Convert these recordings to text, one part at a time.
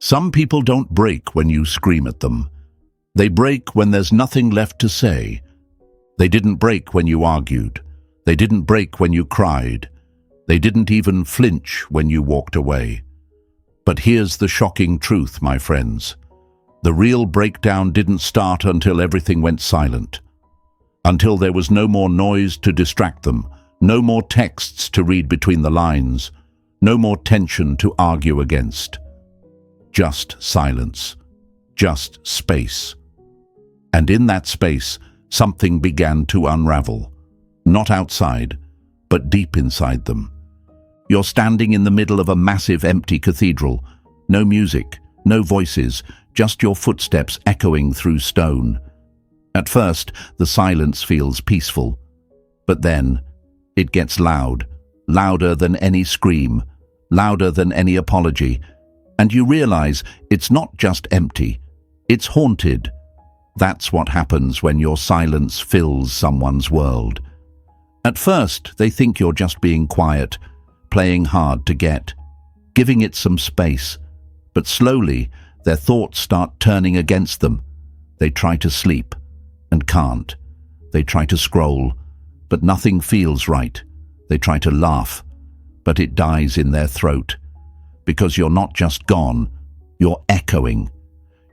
Some people don't break when you scream at them. They break when there's nothing left to say. They didn't break when you argued. They didn't break when you cried. They didn't even flinch when you walked away. But here's the shocking truth, my friends. The real breakdown didn't start until everything went silent. Until there was no more noise to distract them, no more texts to read between the lines, no more tension to argue against. Just silence. Just space. And in that space, something began to unravel. Not outside, but deep inside them. You're standing in the middle of a massive empty cathedral. No music, no voices, just your footsteps echoing through stone. At first, the silence feels peaceful. But then, it gets loud, louder than any scream, louder than any apology. And you realize it's not just empty, it's haunted. That's what happens when your silence fills someone's world. At first, they think you're just being quiet, playing hard to get, giving it some space. But slowly, their thoughts start turning against them. They try to sleep and can't. They try to scroll, but nothing feels right. They try to laugh, but it dies in their throat. Because you're not just gone, you're echoing.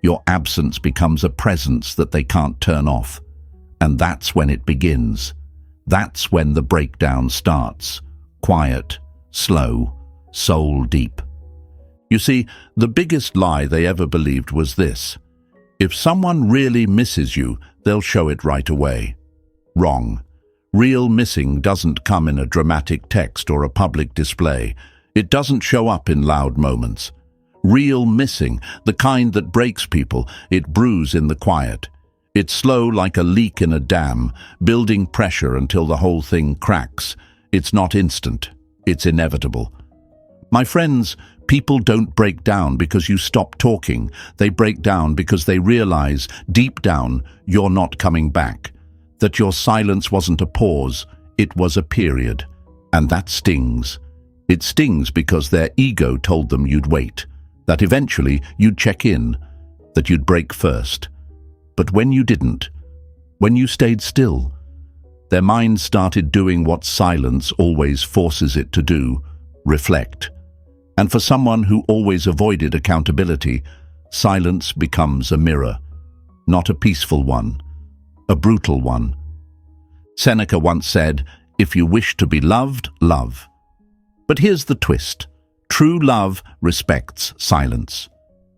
Your absence becomes a presence that they can't turn off. And that's when it begins. That's when the breakdown starts. Quiet, slow, soul deep. You see, the biggest lie they ever believed was this: if someone really misses you, they'll show it right away. Wrong. Real missing doesn't come in a dramatic text or a public display. It doesn't show up in loud moments. Real missing, the kind that breaks people, it brews in the quiet. It's slow like a leak in a dam, building pressure until the whole thing cracks. It's not instant. It's inevitable. My friends, people don't break down because you stop talking. They break down because they realize, deep down, you're not coming back. That your silence wasn't a pause, it was a period. And that stings. It stings because their ego told them you'd wait, that eventually you'd check in, that you'd break first. But when you didn't, when you stayed still, their mind started doing what silence always forces it to do: reflect. And for someone who always avoided accountability, silence becomes a mirror, not a peaceful one, a brutal one. Seneca once said, "If you wish to be loved, love." But here's the twist. True love respects silence.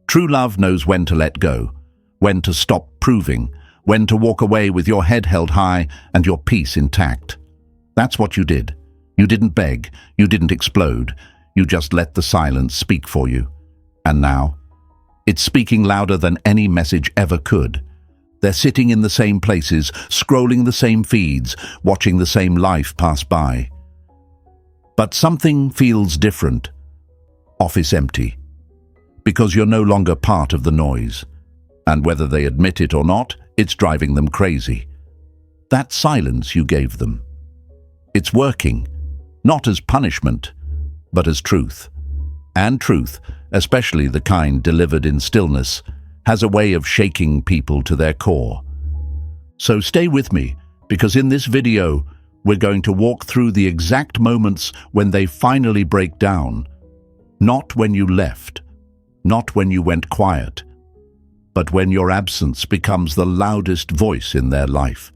True love knows when to let go, when to stop proving, when to walk away with your head held high and your peace intact. That's what you did. You didn't beg, you didn't explode, you just let the silence speak for you. And now, it's speaking louder than any message ever could. They're sitting in the same places, scrolling the same feeds, watching the same life pass by. But something feels different. Office empty. Because you're no longer part of the noise. And whether they admit it or not, it's driving them crazy. That silence you gave them. It's working, not as punishment, but as truth. And truth, especially the kind delivered in stillness, has a way of shaking people to their core. So stay with me, because in this video, we're going to walk through the exact moments when they finally break down. Not when you left, not when you went quiet, but when your absence becomes the loudest voice in their life.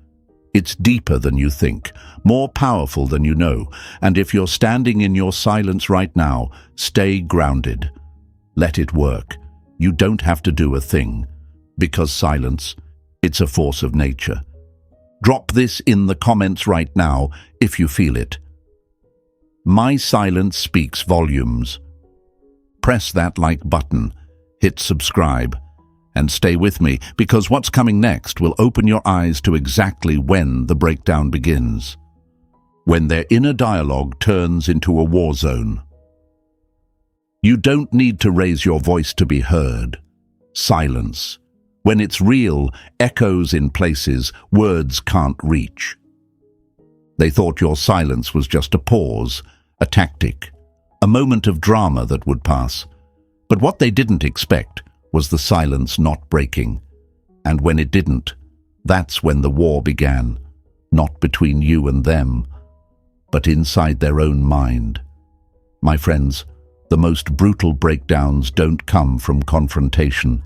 It's deeper than you think, more powerful than you know, and if you're standing in your silence right now, stay grounded. Let it work. You don't have to do a thing, because silence, it's a force of nature. Drop this in the comments right now if you feel it. My silence speaks volumes. Press that like button, hit subscribe, and stay with me, because what's coming next will open your eyes to exactly when the breakdown begins. When their inner dialogue turns into a war zone. You don't need to raise your voice to be heard. Silence. When it's real, echoes in places words can't reach. They thought your silence was just a pause, a tactic, a moment of drama that would pass. But what they didn't expect was the silence not breaking. And when it didn't, that's when the war began, not between you and them, but inside their own mind. My friends, the most brutal breakdowns don't come from confrontation.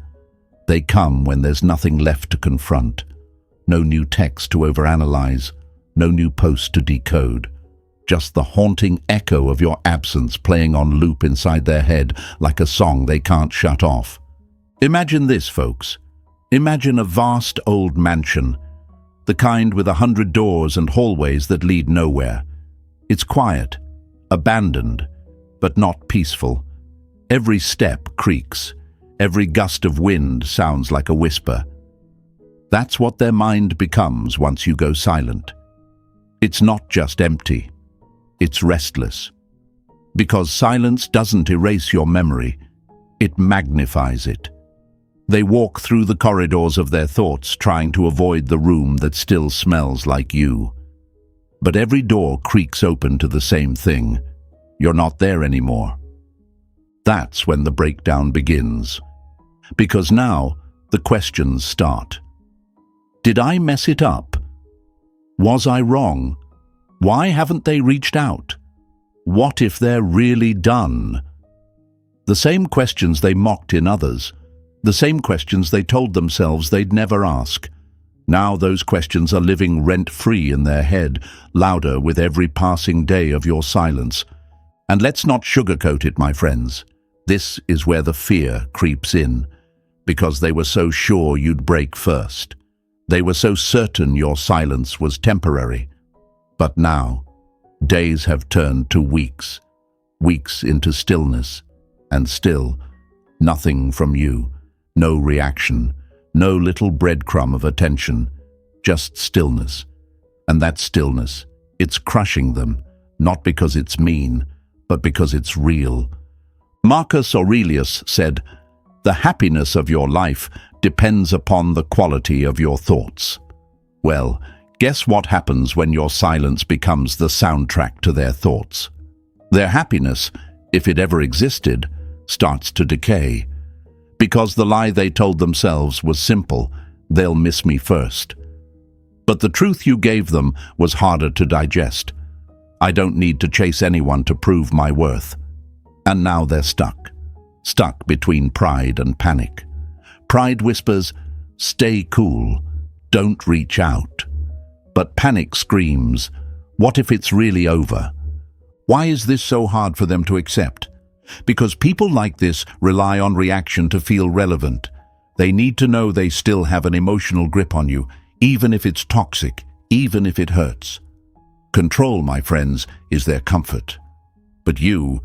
They come when there's nothing left to confront, no new text to overanalyze, no new post to decode, just the haunting echo of your absence playing on loop inside their head like a song they can't shut off. Imagine this, folks. Imagine a vast old mansion, the kind with 100 doors and hallways that lead nowhere. It's quiet, abandoned, but not peaceful. Every step creaks. Every gust of wind sounds like a whisper. That's what their mind becomes once you go silent. It's not just empty. It's restless. Because silence doesn't erase your memory. It magnifies it. They walk through the corridors of their thoughts, trying to avoid the room that still smells like you. But every door creaks open to the same thing. You're not there anymore. That's when the breakdown begins. Because now, the questions start. Did I mess it up? Was I wrong? Why haven't they reached out? What if they're really done? The same questions they mocked in others, the same questions they told themselves they'd never ask. Now those questions are living rent-free in their head, louder with every passing day of your silence. And let's not sugarcoat it, my friends. This is where the fear creeps in, because they were so sure you'd break first. They were so certain your silence was temporary. But now, days have turned to weeks, weeks into stillness, and still, nothing from you, no reaction, no little breadcrumb of attention, just stillness. And that stillness, it's crushing them, not because it's mean, but because it's real. Marcus Aurelius said, "The happiness of your life depends upon the quality of your thoughts." Well, guess what happens when your silence becomes the soundtrack to their thoughts? Their happiness, if it ever existed, starts to decay. Because the lie they told themselves was simple: they'll miss me first. But the truth you gave them was harder to digest. I don't need to chase anyone to prove my worth. And now they're stuck between pride and panic. Pride whispers, "Stay cool, don't reach out." But panic screams, "What if it's really over?" Why is this so hard for them to accept? Because people like this rely on reaction to feel relevant. They need to know they still have an emotional grip on you, even if it's toxic, even if it hurts. Control, my friends, is their comfort. But you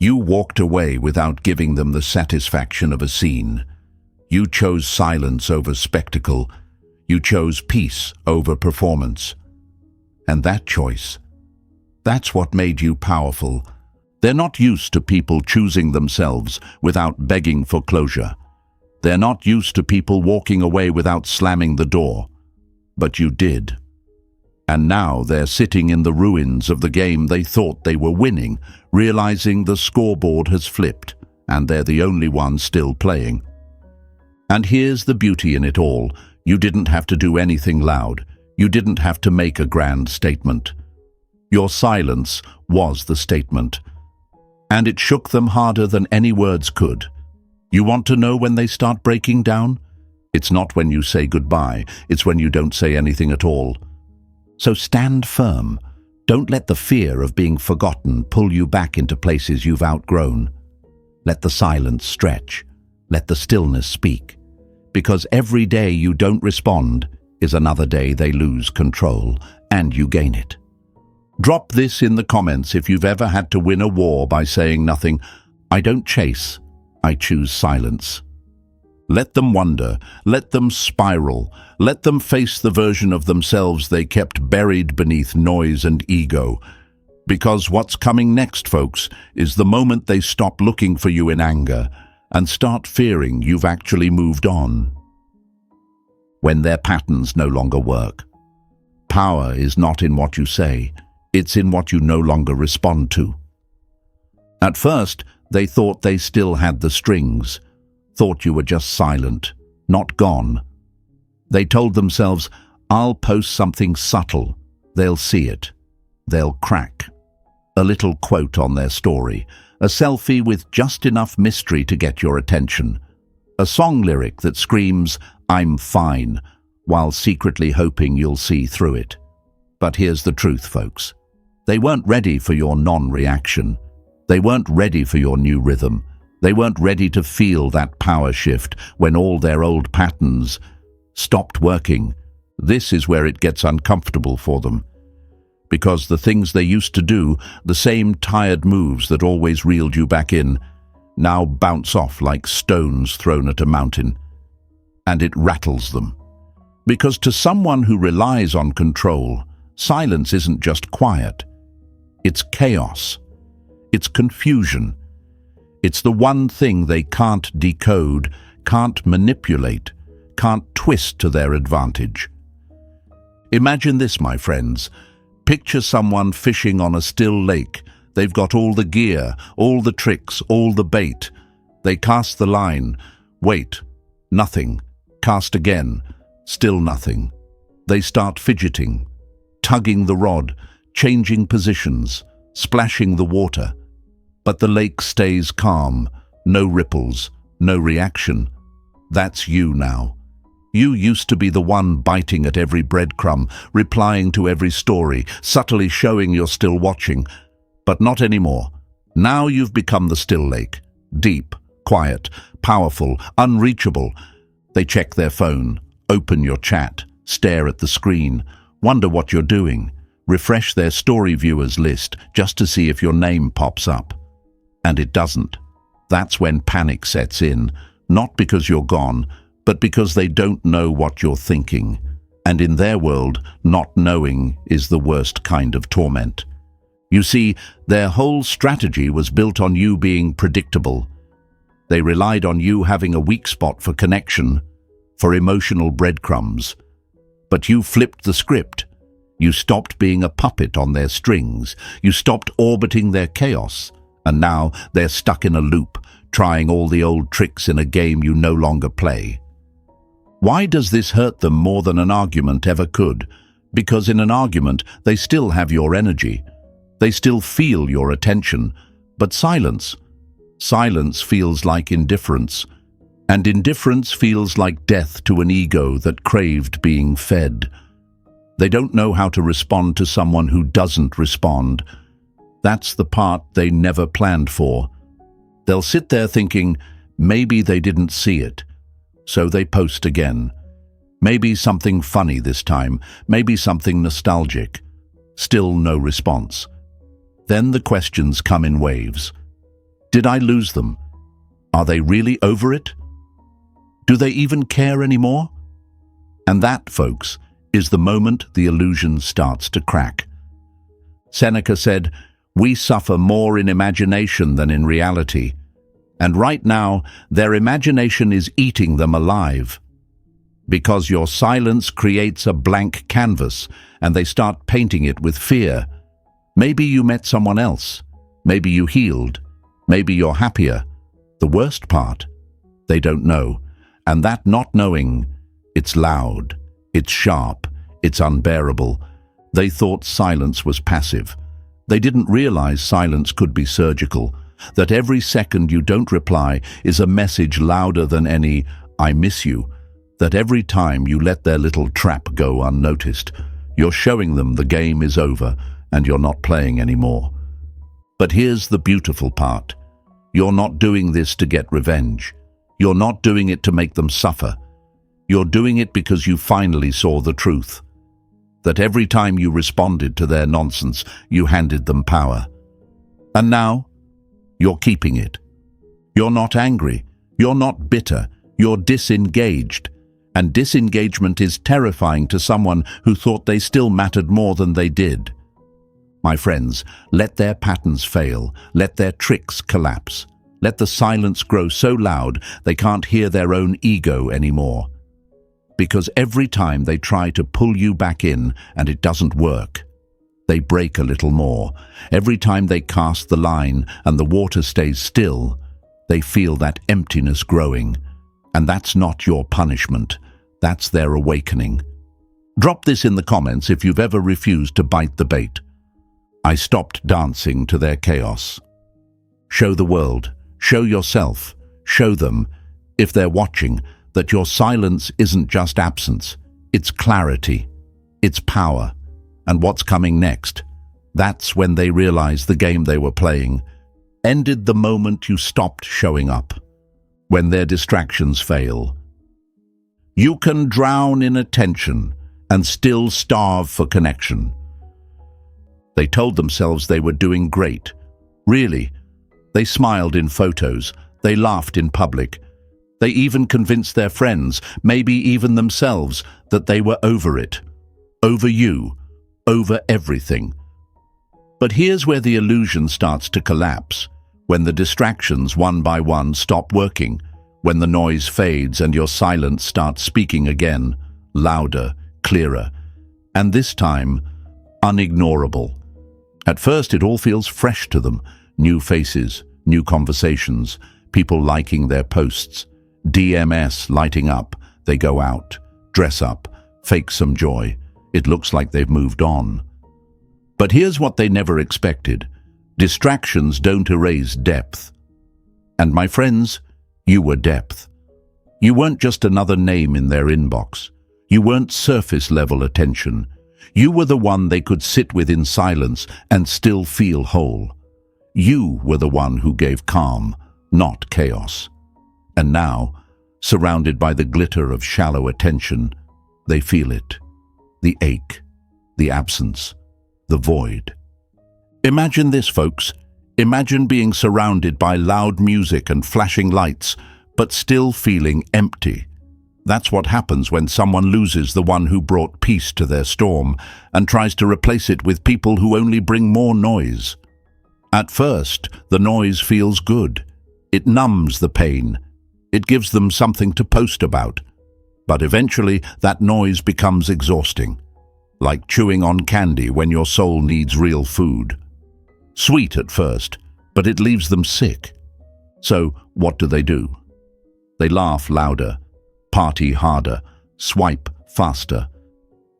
walked away without giving them the satisfaction of a scene. You chose silence over spectacle. You chose peace over performance. And that choice, that's what made you powerful. They're not used to people choosing themselves without begging for closure. They're not used to people walking away without slamming the door. But you did. And now they're sitting in the ruins of the game they thought they were winning, realizing the scoreboard has flipped, and they're the only ones still playing. And here's the beauty in it all. You didn't have to do anything loud. You didn't have to make a grand statement. Your silence was the statement. And it shook them harder than any words could. You want to know when they start breaking down? It's not when you say goodbye. It's when you don't say anything at all. So stand firm. Don't let the fear of being forgotten pull you back into places you've outgrown. Let the silence stretch. Let the stillness speak. Because every day you don't respond is another day they lose control, and you gain it. Drop this in the comments if you've ever had to win a war by saying nothing. I don't chase, I choose silence. Let them wonder, let them spiral, let them face the version of themselves they kept buried beneath noise and ego. Because what's coming next, folks, is the moment they stop looking for you in anger and start fearing you've actually moved on. When their patterns no longer work. Power is not in what you say, it's in what you no longer respond to. At first, They thought they still had the strings, thought you were just silent, not gone. They told themselves, I'll post something subtle, they'll see it, they'll crack. A little quote on their story, a selfie with just enough mystery to get your attention, a song lyric that screams, I'm fine, while secretly hoping you'll see through it. But here's the truth, folks. They weren't ready for your non-reaction. They weren't ready for your new rhythm. They weren't ready to feel that power shift when all their old patterns stopped working. This is where it gets uncomfortable for them. Because the things they used to do, the same tired moves that always reeled you back in, now bounce off like stones thrown at a mountain. And it rattles them. Because to someone who relies on control, silence isn't just quiet. It's chaos. It's confusion. It's the one thing they can't decode, can't manipulate, can't twist to their advantage. Imagine this, my friends. Picture someone fishing on a still lake. They've got all the gear, all the tricks, all the bait. They cast the line. Wait. Nothing. Cast again. Still nothing. They start fidgeting, tugging the rod, changing positions, splashing the water. But the lake stays calm, no ripples, no reaction. That's you now. You used to be the one biting at every breadcrumb, replying to every story, subtly showing you're still watching. But not anymore. Now you've become the still lake. Deep, quiet, powerful, unreachable. They check their phone, open your chat, stare at the screen, wonder what you're doing, refresh their story viewers list just to see if your name pops up. And it doesn't. That's when panic sets in, not because you're gone, but because they don't know what you're thinking. And in their world, not knowing is the worst kind of torment. You see, their whole strategy was built on you being predictable. They relied on you having a weak spot for connection, for emotional breadcrumbs. But you flipped the script. You stopped being a puppet on their strings. You stopped orbiting their chaos. And now they're stuck in a loop, trying all the old tricks in a game you no longer play. Why does this hurt them more than an argument ever could? Because in an argument, they still have your energy. They still feel your attention. But silence feels like indifference. And indifference feels like death to an ego that craved being fed. They don't know how to respond to someone who doesn't respond. That's the part they never planned for. They'll sit there thinking, maybe they didn't see it. So they post again. Maybe something funny this time, maybe something nostalgic. Still no response. Then the questions come in waves. Did I lose them? Are they really over it? Do they even care anymore? And that, folks, is the moment the illusion starts to crack. Seneca said, we suffer more in imagination than in reality. And right now, their imagination is eating them alive. Because your silence creates a blank canvas, and they start painting it with fear. Maybe you met someone else. Maybe you healed. Maybe you're happier. The worst part, they don't know. And that not knowing, it's loud, it's sharp, it's unbearable. They thought silence was passive. They didn't realize silence could be surgical, that every second you don't reply is a message louder than any, I miss you, that every time you let their little trap go unnoticed, you're showing them the game is over and you're not playing anymore. But here's the beautiful part. You're not doing this to get revenge. You're not doing it to make them suffer. You're doing it because you finally saw the truth. That every time you responded to their nonsense, you handed them power. And now, you're keeping it. You're not angry. You're not bitter. You're disengaged. And disengagement is terrifying to someone who thought they still mattered more than they did. My friends, let their patterns fail. Let their tricks collapse. Let the silence grow so loud they can't hear their own ego anymore. Because every time they try to pull you back in and it doesn't work, They break a little more. Every time they cast the line and the water stays still, they feel that emptiness growing. And that's not your punishment. That's their awakening. Drop this in the comments if you've ever refused to bite the bait. I stopped dancing to their chaos. Show the world, show yourself, show them, if they're watching, that your silence isn't just absence. It's clarity. It's power. And what's coming next? That's when they realize the game they were playing ended the moment you stopped showing up, when their distractions fail. You can drown in attention and still starve for connection. They told themselves they were doing great. Really, they smiled in photos, they laughed in public. They even convinced their friends, maybe even themselves, that they were over it. Over you, over everything. But here's where the illusion starts to collapse, when the distractions one by one stop working, when the noise fades and your silence starts speaking again, louder, clearer, and this time, unignorable. At first it all feels fresh to them, new faces, new conversations, people liking their posts, DMS lighting up, they go out, dress up, fake some joy. It looks like they've moved on. But here's what they never expected. Distractions don't erase depth. And my friends, you were depth. You weren't just another name in their inbox. You weren't surface-level attention. You were the one they could sit with in silence and still feel whole. You were the one who gave calm, not chaos. And now, surrounded by the glitter of shallow attention, they feel it. The ache, the absence, the void. Imagine this, folks. Imagine being surrounded by loud music and flashing lights, but still feeling empty. That's what happens when someone loses the one who brought peace to their storm and tries to replace it with people who only bring more noise. At first, the noise feels good. It numbs the pain. It gives them something to post about. But eventually, that noise becomes exhausting, like chewing on candy when your soul needs real food. Sweet at first, but it leaves them sick. So, what do? They laugh louder, party harder, swipe faster.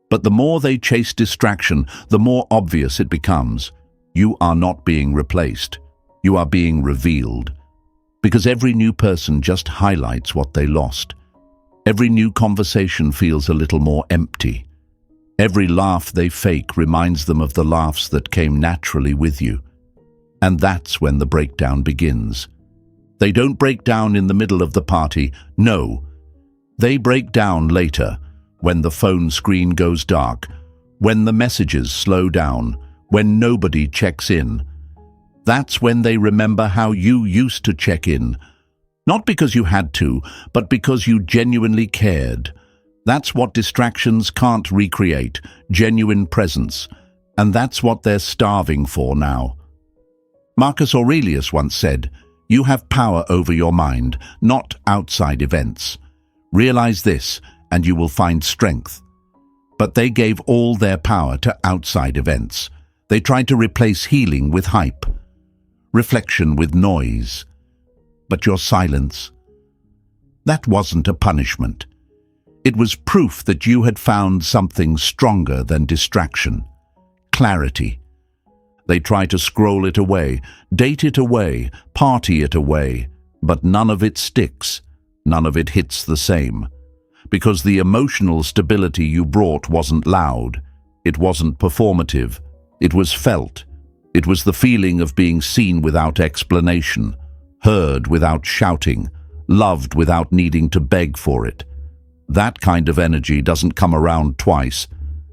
But the more they chase distraction, the more obvious it becomes. You are not being replaced. You are being revealed. Because every new person just highlights what they lost. Every new conversation feels a little more empty. Every laugh they fake reminds them of the laughs that came naturally with you. And that's when the breakdown begins. They don't break down in the middle of the party, no. They break down later, when the phone screen goes dark, when the messages slow down, when nobody checks in. That's when they remember how you used to check in. Not because you had to, but because you genuinely cared. That's what distractions can't recreate, genuine presence. And that's what they're starving for now. Marcus Aurelius once said, "You have power over your mind, not outside events. Realize this, and you will find strength." But they gave all their power to outside events. They tried to replace healing with hype, reflection with noise. But your silence, that wasn't a punishment. It was proof that you had found something stronger than distraction. Clarity. They try to scroll it away, date it away, party it away, but none of it sticks. None of it hits the same. Because the emotional stability you brought wasn't loud. It wasn't performative. It was felt. It was the feeling of being seen without explanation, heard without shouting, loved without needing to beg for it. That kind of energy doesn't come around twice,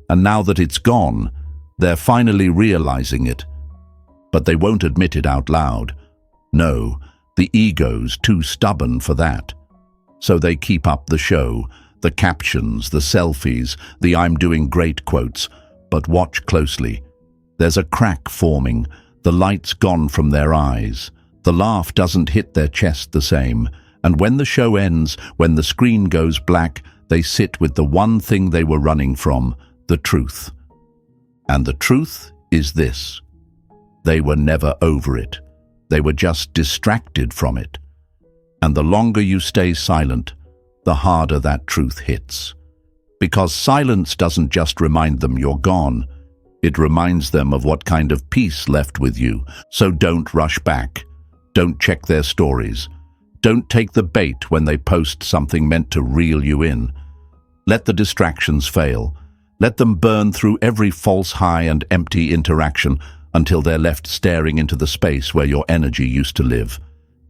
and now that it's gone, they're finally realizing it. But they won't admit it out loud. No, the ego's too stubborn for that. So they keep up the show, the captions, the selfies, the "I'm doing great" quotes. But watch closely. There's a crack forming, the light's gone from their eyes. The laugh doesn't hit their chest the same. And when the show ends, when the screen goes black, they sit with the one thing they were running from, the truth. And the truth is this: they were never over it. They were just distracted from it. And the longer you stay silent, the harder that truth hits. Because silence doesn't just remind them you're gone, it reminds them of what kind of peace left with you. So don't rush back. Don't check their stories. Don't take the bait when they post something meant to reel you in. Let the distractions fail. Let them burn through every false high and empty interaction until they're left staring into the space where your energy used to live,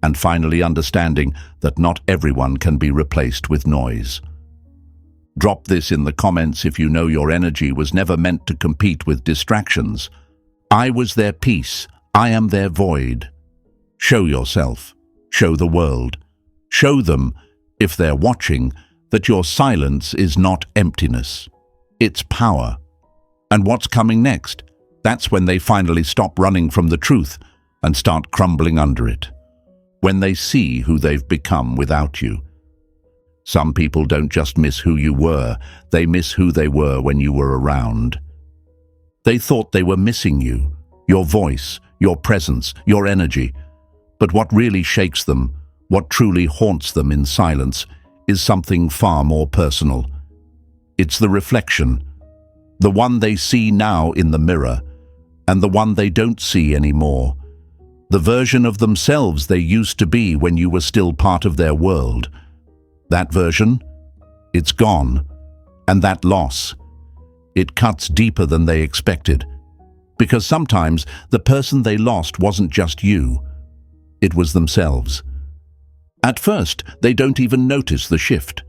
and finally understanding that not everyone can be replaced with noise. Drop this in the comments if you know your energy was never meant to compete with distractions. I was their peace. I am their void. Show yourself. Show the world. Show them, if they're watching, that your silence is not emptiness. It's power. And what's coming next? That's when they finally stop running from the truth and start crumbling under it. When they see who they've become without you. Some people don't just miss who you were, they miss who they were when you were around. They thought they were missing you, your voice, your presence, your energy. But what really shakes them, what truly haunts them in silence, is something far more personal. It's the reflection, the one they see now in the mirror, and the one they don't see anymore. The version of themselves they used to be when you were still part of their world. That version, it's gone. And that loss, it cuts deeper than they expected. Because sometimes the person they lost wasn't just you, it was themselves. At first, they don't even notice the shift.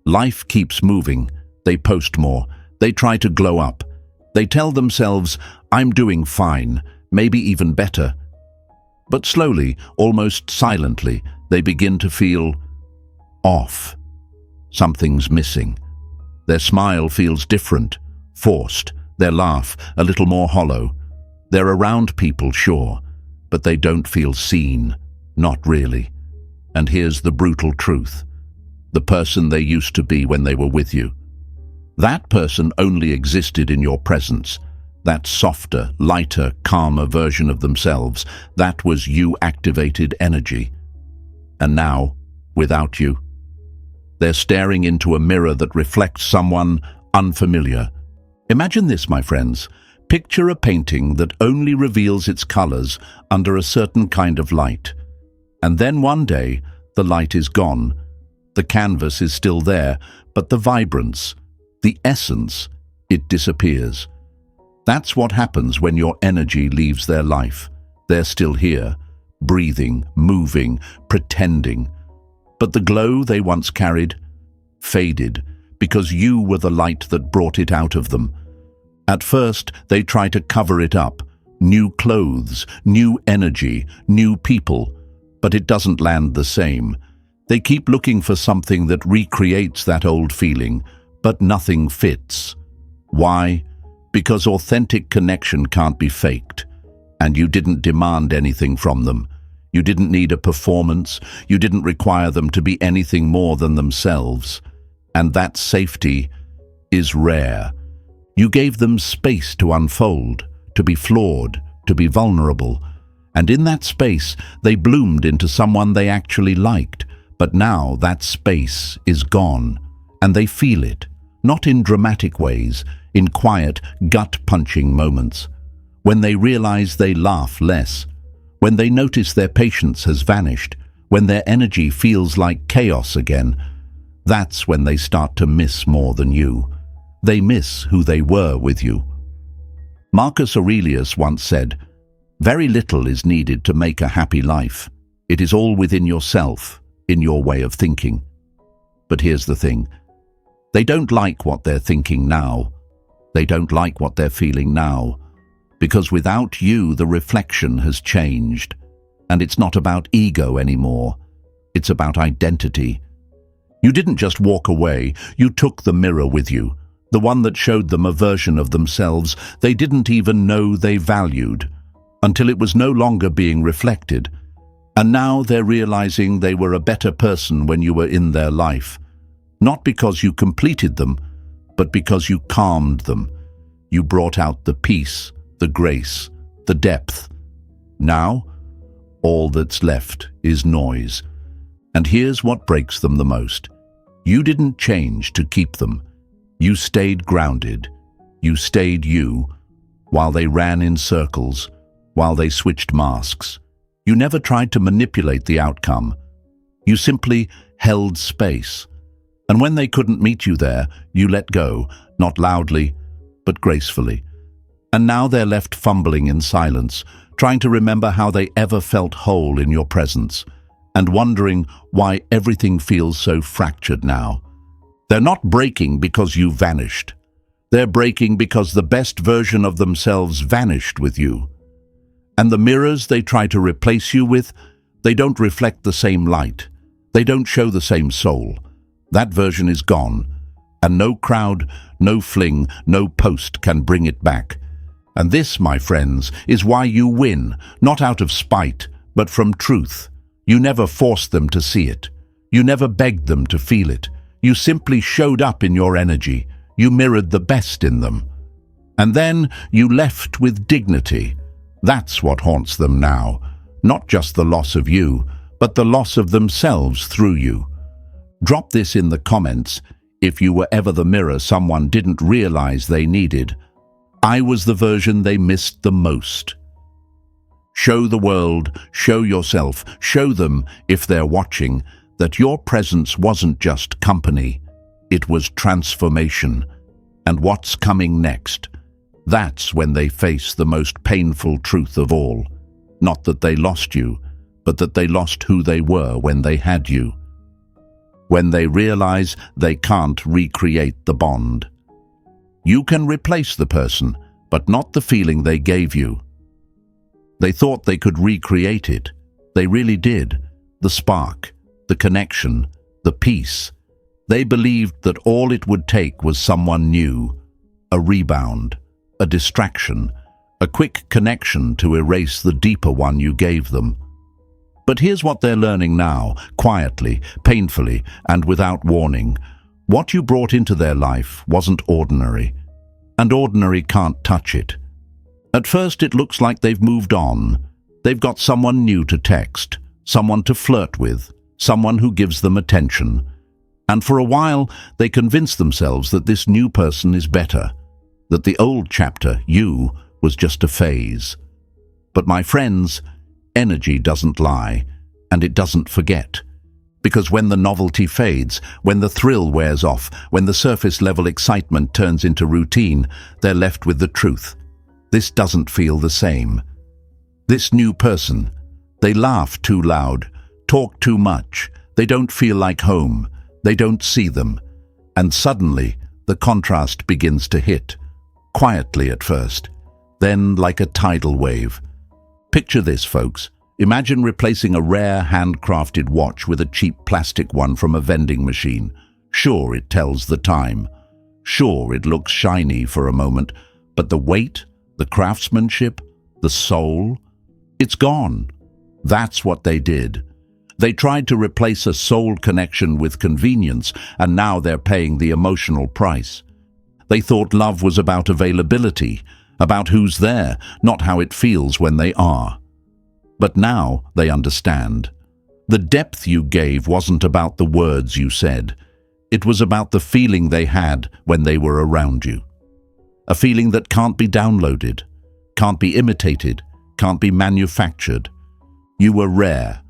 Life keeps moving. They post more. They try to glow up. They tell themselves, I'm doing fine, maybe even better. But slowly, almost silently, they begin to feel off. Something's missing. Their smile feels different, forced. Their laugh a little more hollow. They're around people, sure, but they don't feel seen. Not really. And here's the brutal truth. The person they used to be when they were with you. That person only existed in your presence. That softer, lighter, calmer version of themselves, that was you-activated energy. And now, without you, they're staring into a mirror that reflects someone unfamiliar. Imagine this, my friends. Picture a painting that only reveals its colors under a certain kind of light. And then one day, the light is gone. The canvas is still there, but the vibrance, the essence, it disappears. That's what happens when your energy leaves their life. They're still here, breathing, moving, pretending. But the glow they once carried faded because you were the light that brought it out of them. At first, they try to cover it up. New clothes, new energy, new people. But it doesn't land the same. They keep looking for something that recreates that old feeling, but nothing fits. Why? Because authentic connection can't be faked. And you didn't demand anything from them. You didn't need a performance. You didn't require them to be anything more than themselves. And that safety is rare. You gave them space to unfold, to be flawed, to be vulnerable. And in that space, they bloomed into someone they actually liked. But now that space is gone, and they feel it, not in dramatic ways, in quiet, gut-punching moments. When they realize they laugh less, when they notice their patience has vanished, when their energy feels like chaos again, that's when they start to miss more than you. They miss who they were with you. Marcus Aurelius once said, "Very little is needed to make a happy life. It is all within yourself, in your way of thinking." But here's the thing. They don't like what they're thinking now. They don't like what they're feeling now. Because without you, the reflection has changed. And it's not about ego anymore. It's about identity. You didn't just walk away. You took the mirror with you. The one that showed them a version of themselves they didn't even know they valued, until it was no longer being reflected. And now they're realizing they were a better person when you were in their life. Not because you completed them, but because you calmed them. You brought out the peace, the grace, the depth. Now, all that's left is noise. And here's what breaks them the most. You didn't change to keep them. You stayed grounded. You stayed you, while they ran in circles, while they switched masks. You never tried to manipulate the outcome. You simply held space. And when they couldn't meet you there, you let go, not loudly, but gracefully. And now they're left fumbling in silence, trying to remember how they ever felt whole in your presence, and wondering why everything feels so fractured now. They're not breaking because you vanished. They're breaking because the best version of themselves vanished with you. And the mirrors they try to replace you with, they don't reflect the same light. They don't show the same soul. That version is gone, and no crowd, no fling, no post can bring it back. And this, my friends, is why you win, not out of spite, but from truth. You never forced them to see it. You never begged them to feel it. You simply showed up in your energy. You mirrored the best in them. And then you left with dignity. That's what haunts them now. Not just the loss of you, but the loss of themselves through you. Drop this in the comments if you were ever the mirror someone didn't realize they needed. I was the version they missed the most. Show the world, show yourself, show them, if they're watching, that your presence wasn't just company. It was transformation. And what's coming next? That's when they face the most painful truth of all. Not that they lost you, but that they lost who they were when they had you. When they realize they can't recreate the bond. You can replace the person, but not the feeling they gave you. They thought they could recreate it. They really did. The spark, the connection, the peace. They believed that all it would take was someone new, a rebound, a distraction, a quick connection to erase the deeper one you gave them. But here's what they're learning now, quietly, painfully, and without warning. What you brought into their life wasn't ordinary, and ordinary can't touch it. At first it looks like they've moved on. They've got someone new to text, someone to flirt with, someone who gives them attention. And for a while, they convince themselves that this new person is better, that the old chapter, you, was just a phase. But my friends, energy doesn't lie, and it doesn't forget. Because when the novelty fades, when the thrill wears off, when the surface-level excitement turns into routine, they're left with the truth. This doesn't feel the same. This new person, they laugh too loud, talk too much, they don't feel like home, they don't see them. And suddenly, the contrast begins to hit. Quietly at first, then like a tidal wave. Picture this, folks. Imagine replacing a rare handcrafted watch with a cheap plastic one from a vending machine. Sure, it tells the time. Sure, it looks shiny for a moment, but the weight, the craftsmanship, the soul, it's gone. That's what they did. They tried to replace a soul connection with convenience, and now they're paying the emotional price. They thought love was about availability, about who's there, not how it feels when they are. But now they understand. The depth you gave wasn't about the words you said. It was about the feeling they had when they were around you. A feeling that can't be downloaded, can't be imitated, can't be manufactured. You were rare,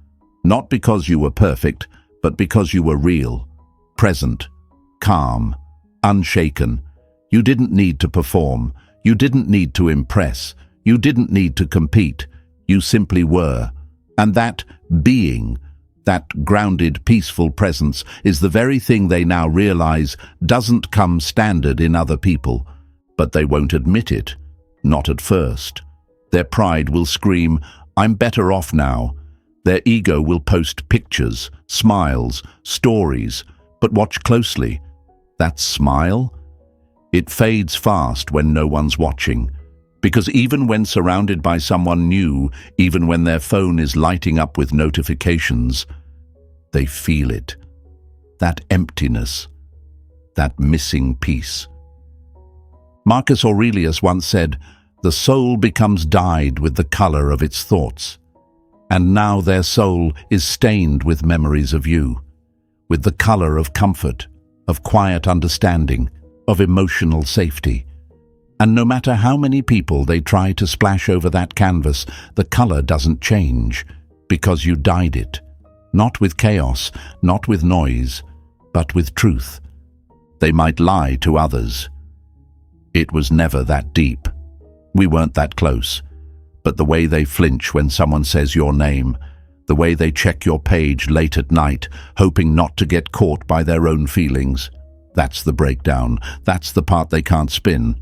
not because you were perfect, but because you were real, present, calm, unshaken. You didn't need to perform. You didn't need to impress. You didn't need to compete. You simply were. And that being, that grounded, peaceful presence, is the very thing they now realize doesn't come standard in other people. But they won't admit it. Not at first. Their pride will scream, "I'm better off now." Their ego will post pictures, smiles, stories. But watch closely. That smile? It fades fast when no one's watching. Because even when surrounded by someone new, even when their phone is lighting up with notifications, they feel it. That emptiness, that missing piece. Marcus Aurelius once said, The soul becomes dyed with the color of its thoughts. And now their soul is stained with memories of you, with the color of comfort, of quiet understanding, of emotional safety. And no matter how many people they try to splash over that canvas, the color doesn't change, because you dyed it. Not with chaos, not with noise, but with truth. They might lie to others. It was never that deep. We weren't that close. But the way they flinch when someone says your name, the way they check your page late at night, hoping not to get caught by their own feelings, that's the breakdown. That's the part they can't spin.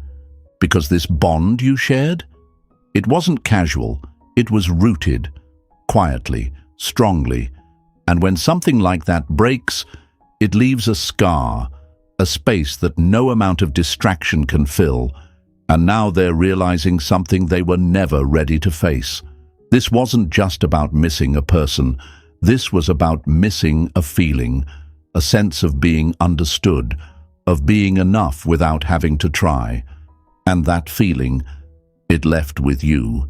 Because this bond you shared, it wasn't casual, it was rooted, quietly, strongly. And when something like that breaks, it leaves a scar, a space that no amount of distraction can fill. And now they're realizing something they were never ready to face. This wasn't just about missing a person. This was about missing a feeling, a sense of being understood, of being enough without having to try. And that feeling, it left with you.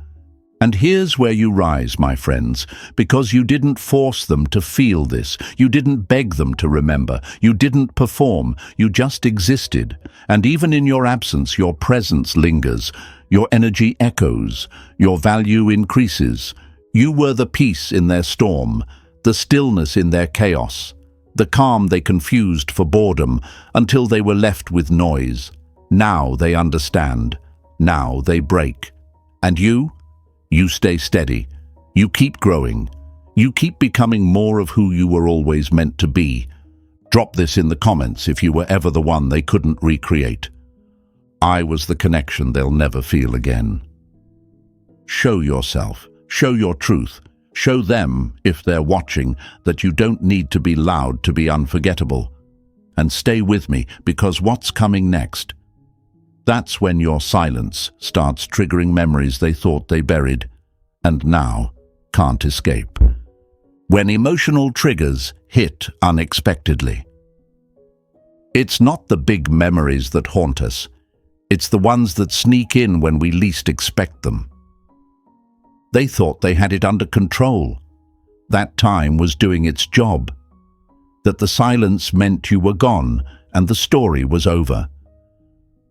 And here's where you rise, my friends, because you didn't force them to feel this. You didn't beg them to remember. You didn't perform. You just existed. And even in your absence, your presence lingers. Your energy echoes. Your value increases. You were the peace in their storm, the stillness in their chaos, the calm they confused for boredom until they were left with noise. Now they understand. Now they break. And you stay steady. You keep growing. You keep becoming more of who you were always meant to be. Drop this in the comments if you were ever the one they couldn't recreate. I was the connection they'll never feel again. Show yourself. Show your truth. Show them, if they're watching, that you don't need to be loud to be unforgettable. And stay with me, because what's coming next? That's when your silence starts triggering memories they thought they buried, and now can't escape. When emotional triggers hit unexpectedly. It's not the big memories that haunt us. It's the ones that sneak in when we least expect them. They thought they had it under control. That time was doing its job. That the silence meant you were gone and the story was over.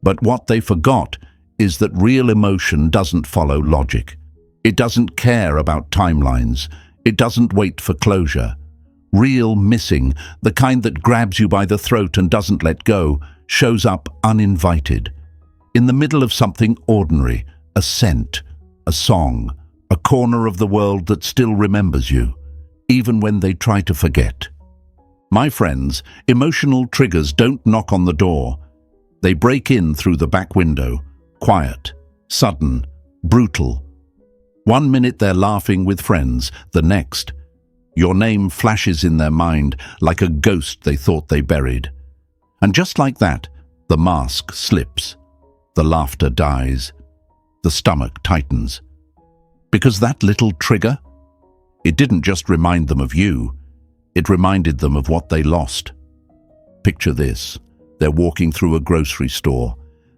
But what they forgot is that real emotion doesn't follow logic. It doesn't care about timelines. It doesn't wait for closure. Real missing, the kind that grabs you by the throat and doesn't let go, shows up uninvited. In the middle of something ordinary, a scent, a song, a corner of the world that still remembers you, even when they try to forget. My friends, emotional triggers don't knock on the door. They break in through the back window, quiet, sudden, brutal. 1 minute they're laughing with friends, the next, your name flashes in their mind like a ghost they thought they buried. And just like that, the mask slips, the laughter dies, the stomach tightens. Because that little trigger, it didn't just remind them of you, it reminded them of what they lost. Picture this. They're walking through a grocery store.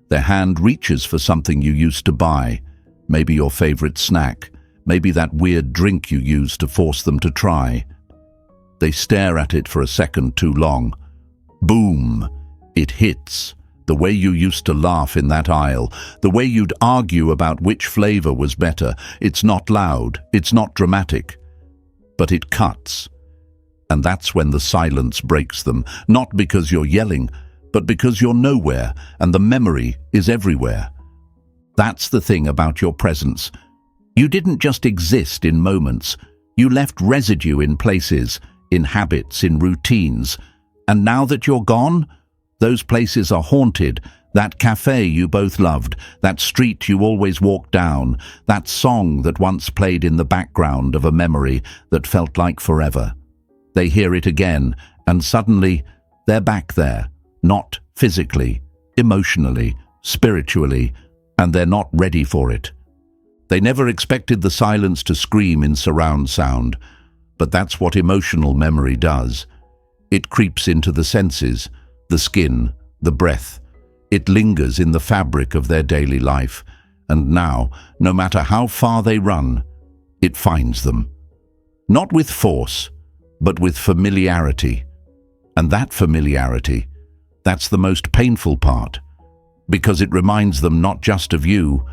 Their hand reaches for something you used to buy, maybe your favorite snack, maybe that weird drink you used to force them to try. They stare at it for a second too long. Boom! It hits. The way you used to laugh in that aisle, the way you'd argue about which flavor was better. It's not loud, it's not dramatic, but it cuts. And that's when the silence breaks them, not because you're yelling, but because you're nowhere and the memory is everywhere. That's the thing about your presence. You didn't just exist in moments. You left residue in places, in habits, in routines. And now that you're gone, those places are haunted. That cafe you both loved, that street you always walked down, that song that once played in the background of a memory that felt like forever. They hear it again, and suddenly they're back there. Not physically, emotionally, spiritually, and they're not ready for it. They never expected the silence to scream in surround sound, but that's what emotional memory does. It creeps into the senses, the skin, the breath. It lingers in the fabric of their daily life, And now, no matter how far they run, it finds them. Not with force, but with familiarity. And that familiarity, that's the most painful part, because it reminds them not just of you,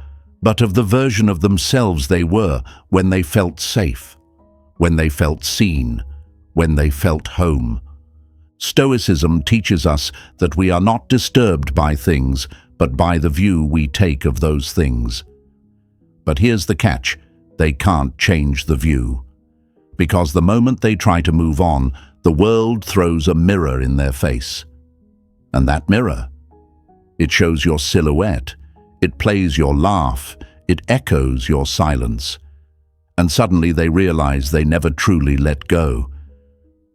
but of the version of themselves they were when they felt safe, when they felt seen, when they felt home. Stoicism teaches us that we are not disturbed by things, but by the view we take of those things. But here's the catch: they can't change the view. Because the moment they try to move on, the world throws a mirror in their face. And that mirror, it shows your silhouette, it plays your laugh, it echoes your silence. And suddenly they realize they never truly let go.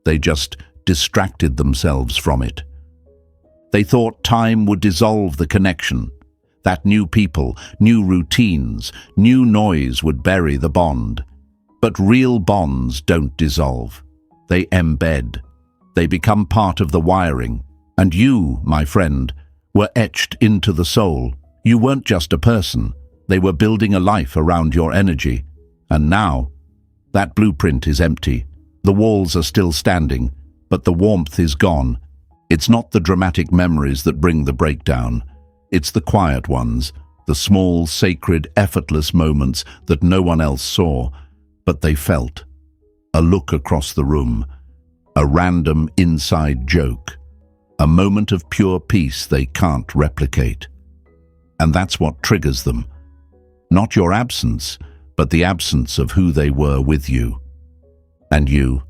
They just distracted themselves from it. They thought time would dissolve the connection, that new people, new routines, new noise would bury the bond. But real bonds don't dissolve. They embed. They become part of the wiring. And you, my friend, were etched into the soul. You weren't just a person. They were building a life around your energy. And now, that blueprint is empty. The walls are still standing, but the warmth is gone. It's not the dramatic memories that bring the breakdown. It's the quiet ones, the small, sacred, effortless moments that no one else saw, but they felt. A look across the room, a random inside joke, a moment of pure peace they can't replicate. And that's what triggers them. Not your absence, but the absence of who they were with you. And you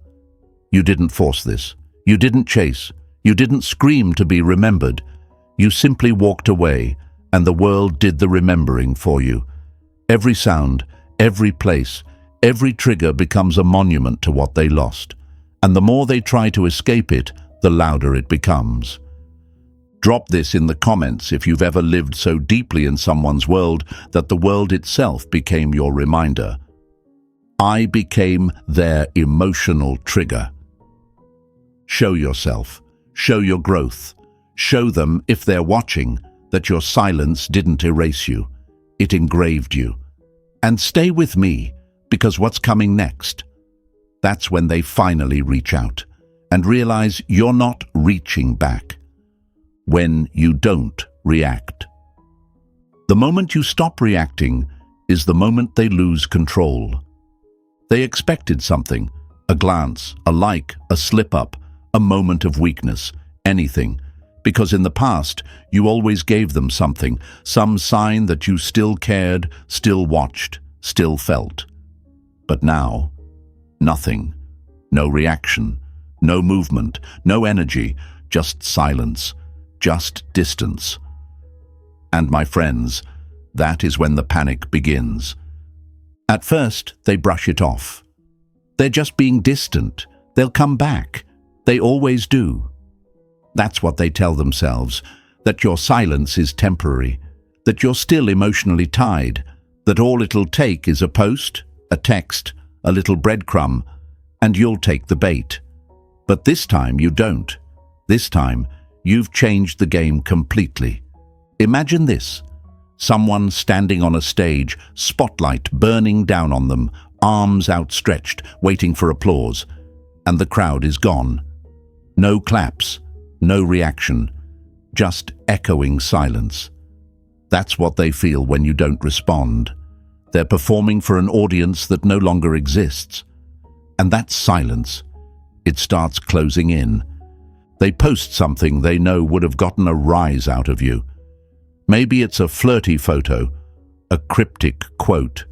didn't force this. You didn't chase. You didn't scream to be remembered. You simply walked away, and the world did the remembering for you. Every sound, every place, every trigger becomes a monument to what they lost. And the more they try to escape it, the louder it becomes. Drop this in the comments if you've ever lived so deeply in someone's world that the world itself became your reminder. I became their emotional trigger. Show yourself. Show your growth. Show them, if they're watching, that your silence didn't erase you. It engraved you. And stay with me, because what's coming next? That's when they finally reach out and realize you're not reaching back. When you don't react. The moment you stop reacting is the moment they lose control. They expected something, a glance, a like, a slip-up, a moment of weakness, anything, because in the past you always gave them something, some sign that you still cared, still watched, still felt. But now, nothing, no reaction, no movement, no energy, just silence, just distance. And my friends, that is when the panic begins. At first, they brush it off. They're just being distant. They'll come back. They always do. That's what they tell themselves, that your silence is temporary, that you're still emotionally tied, that all it'll take is a post, a text, a little breadcrumb, and you'll take the bait. But this time you don't. This time, you've changed the game completely. Imagine this. Someone standing on a stage, spotlight burning down on them, arms outstretched, waiting for applause, and the crowd is gone. No claps, no reaction, just echoing silence. That's what they feel when you don't respond. They're performing for an audience that no longer exists. And that silence, it starts closing in. They post something they know would have gotten a rise out of you. Maybe it's a flirty photo, a cryptic quote,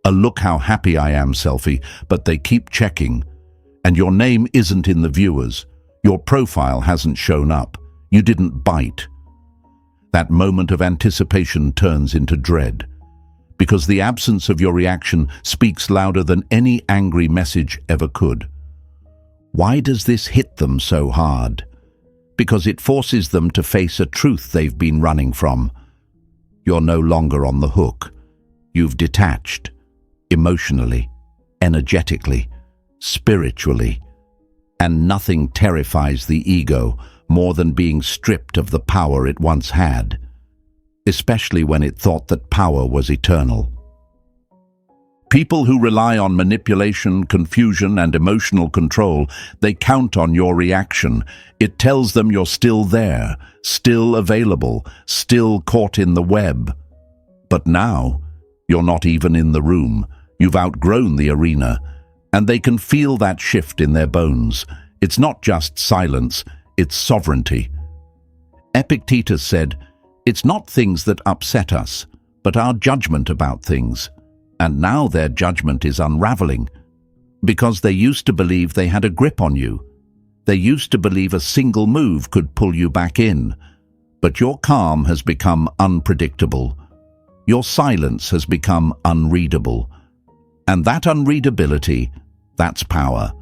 a "look how happy I am" selfie, but they keep checking. And your name isn't in the viewers. Your profile hasn't shown up. You didn't bite. That moment of anticipation turns into dread, because the absence of your reaction speaks louder than any angry message ever could. Why does this hit them so hard? Because it forces them to face a truth they've been running from. You're no longer on the hook. You've detached, emotionally, energetically, spiritually. And nothing terrifies the ego more than being stripped of the power it once had. especially when it thought that power was eternal. People who rely on manipulation, confusion, and emotional control, they count on your reaction. It tells them you're still there, still available, still caught in the web. But now, you're not even in the room. You've outgrown the arena, and they can feel that shift in their bones. It's not just silence, it's sovereignty. Epictetus said, "It's not things that upset us, but our judgment about things." And now their judgment is unraveling, because they used to believe they had a grip on you. They used to believe a single move could pull you back in. But your calm has become unpredictable. Your silence has become unreadable. And that unreadability, that's power.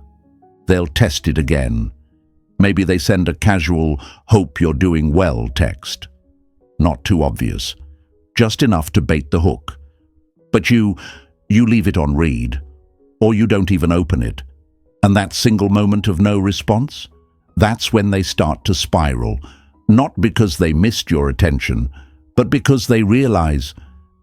They'll test it again. Maybe they send a casual, "Hope you're doing well" text. Not too obvious, just enough to bait the hook. But you leave it on read, or you don't even open it. And that single moment of no response, that's when they start to spiral, not because they missed your attention, but because they realize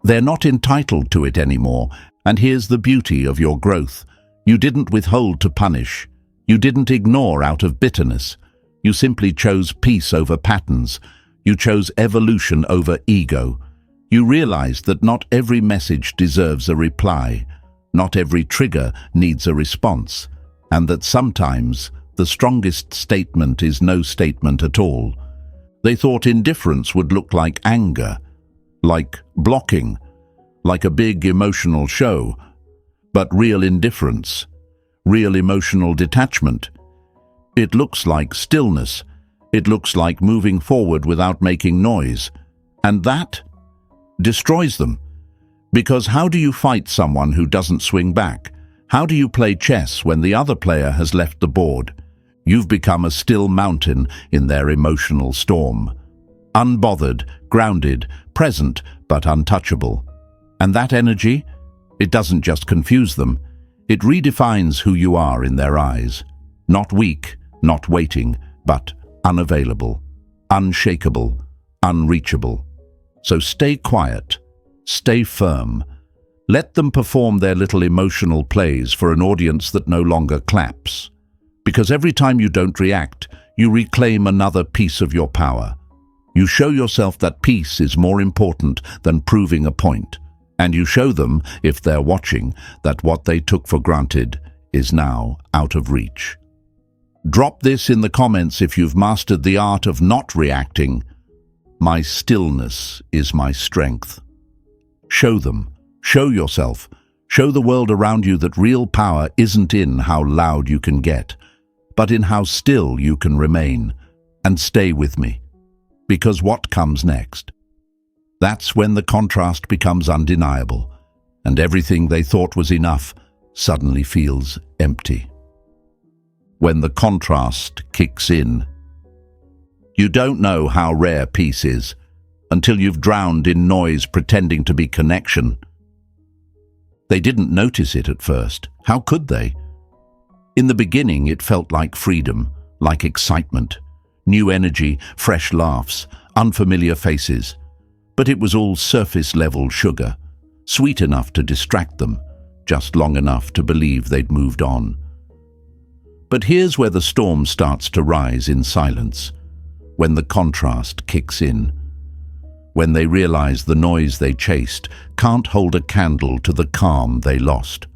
they're not entitled to it anymore. And here's the beauty of your growth. You didn't withhold to punish. You didn't ignore out of bitterness. You simply chose peace over patterns. You chose evolution over ego. You realized that not every message deserves a reply, not every trigger needs a response, and that sometimes the strongest statement is no statement at all. They thought indifference would look like anger, like blocking, like a big emotional show, but real indifference, real emotional detachment, it looks like stillness. It looks like moving forward without making noise, and that destroys them. Because how do you fight someone who doesn't swing back? How do you play chess when the other player has left the board? You've become a still mountain in their emotional storm. Unbothered, grounded, present, but untouchable. And that energy, it doesn't just confuse them. It redefines who you are in their eyes. Not weak, not waiting, but unavailable, unshakable, unreachable. So stay quiet, stay firm. Let them perform their little emotional plays for an audience that no longer claps. Because every time you don't react, you reclaim another piece of your power. You show yourself that peace is more important than proving a point. And you show them, if they're watching, that what they took for granted is now out of reach. Drop this in the comments if you've mastered the art of not reacting. My stillness is my strength. Show them, show yourself, show the world around you that real power isn't in how loud you can get, but in how still you can remain. And stay with me, because what comes next? That's when the contrast becomes undeniable, and everything they thought was enough suddenly feels empty. When the contrast kicks in. You don't know how rare peace is until you've drowned in noise pretending to be connection. They didn't notice it at first. How could they? In the beginning, it felt like freedom, like excitement, new energy, fresh laughs, unfamiliar faces. But it was all surface-level sugar, sweet enough to distract them, just long enough to believe they'd moved on. But here's where the storm starts to rise in silence, when the contrast kicks in, when they realize the noise they chased can't hold a candle to the calm they lost.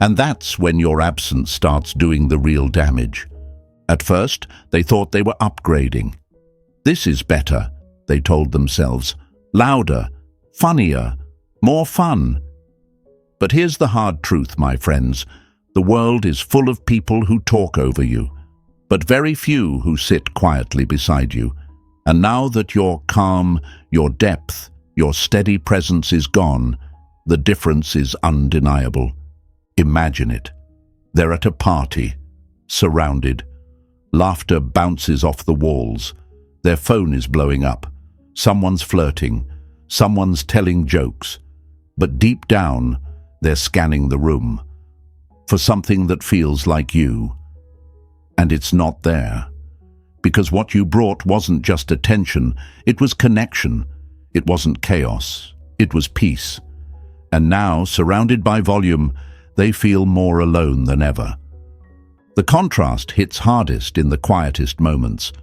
And that's when your absence starts doing the real damage. At first, they thought they were upgrading. This is better, they told themselves. Louder, funnier, more fun. But here's the hard truth, my friends. The world is full of people who talk over you, but very few who sit quietly beside you. And now that your calm, your depth, your steady presence is gone, the difference is undeniable. Imagine it. They're at a party, surrounded. Laughter bounces off the walls. Their phone is blowing up. Someone's flirting. Someone's telling jokes. But deep down, they're scanning the room for something that feels like you. And it's not there. Because what you brought wasn't just attention, it was connection. It wasn't chaos, it was peace. And now, surrounded by volume, they feel more alone than ever. The contrast hits hardest in the quietest moments.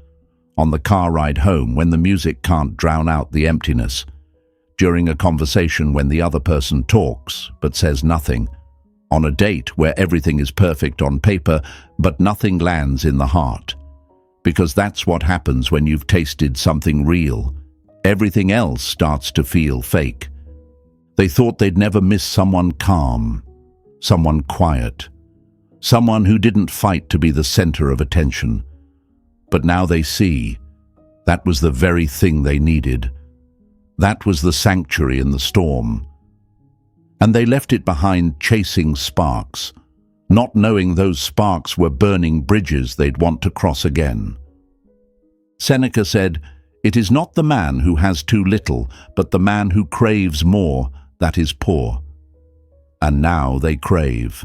On the car ride home, when the music can't drown out the emptiness. During a conversation when the other person talks but says nothing. On a date where everything is perfect on paper but nothing lands in the heart. Because that's what happens when you've tasted something real. Everything else starts to feel fake. They thought they'd never miss someone calm, someone quiet, someone who didn't fight to be the center of attention. But now they see that was the very thing they needed. That was the sanctuary in the storm. And they left it behind chasing sparks, not knowing those sparks were burning bridges they'd want to cross again. Seneca said, "It is not the man who has too little, but the man who craves more that is poor." And now they crave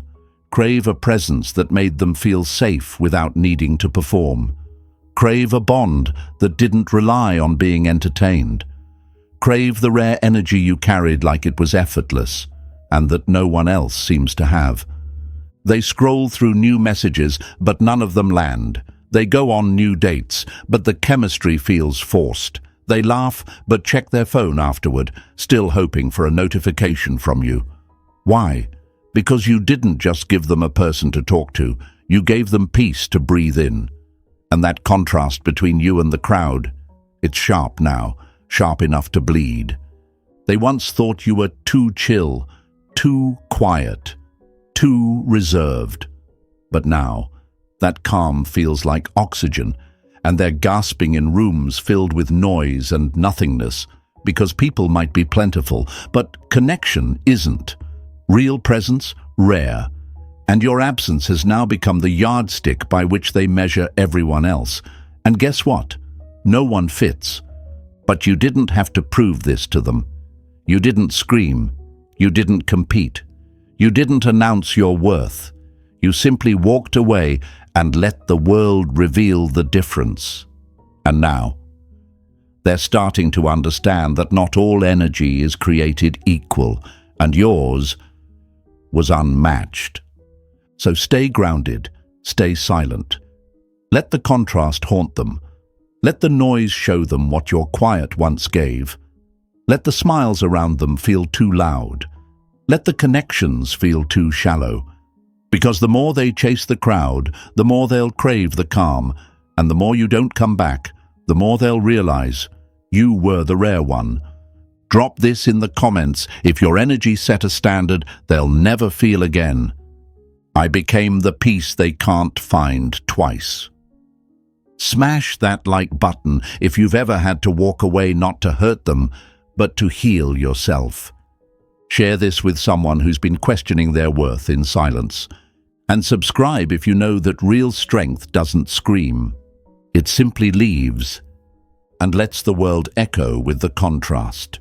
a presence that made them feel safe without needing to perform. Crave a bond that didn't rely on being entertained. Crave the rare energy you carried like it was effortless, and that no one else seems to have. They scroll through new messages, but none of them land. They go on new dates, but the chemistry feels forced. They laugh, but check their phone afterward, still hoping for a notification from you. Why? Because you didn't just give them a person to talk to, you gave them peace to breathe in. And that contrast between you and the crowd, it's sharp now, sharp enough to bleed. They once thought you were too chill, too quiet, too reserved. But now, that calm feels like oxygen, and they're gasping in rooms filled with noise and nothingness, because people might be plentiful, but connection isn't. Real presence, rare. And your absence has now become the yardstick by which they measure everyone else. And guess what? No one fits. But you didn't have to prove this to them. You didn't scream. You didn't compete. You didn't announce your worth. You simply walked away and let the world reveal the difference. And now, they're starting to understand that not all energy is created equal, and yours was unmatched. So stay grounded, stay silent. Let the contrast haunt them. Let the noise show them what your quiet once gave. Let the smiles around them feel too loud. Let the connections feel too shallow. Because the more they chase the crowd, the more they'll crave the calm, and the more you don't come back, the more they'll realize you were the rare one. Drop this in the comments. If your energy set a standard they'll never feel again. I became the peace they can't find twice. Smash that like button if you've ever had to walk away not to hurt them, but to heal yourself. Share this with someone who's been questioning their worth in silence. And subscribe if you know that real strength doesn't scream. It simply leaves and lets the world echo with the contrast.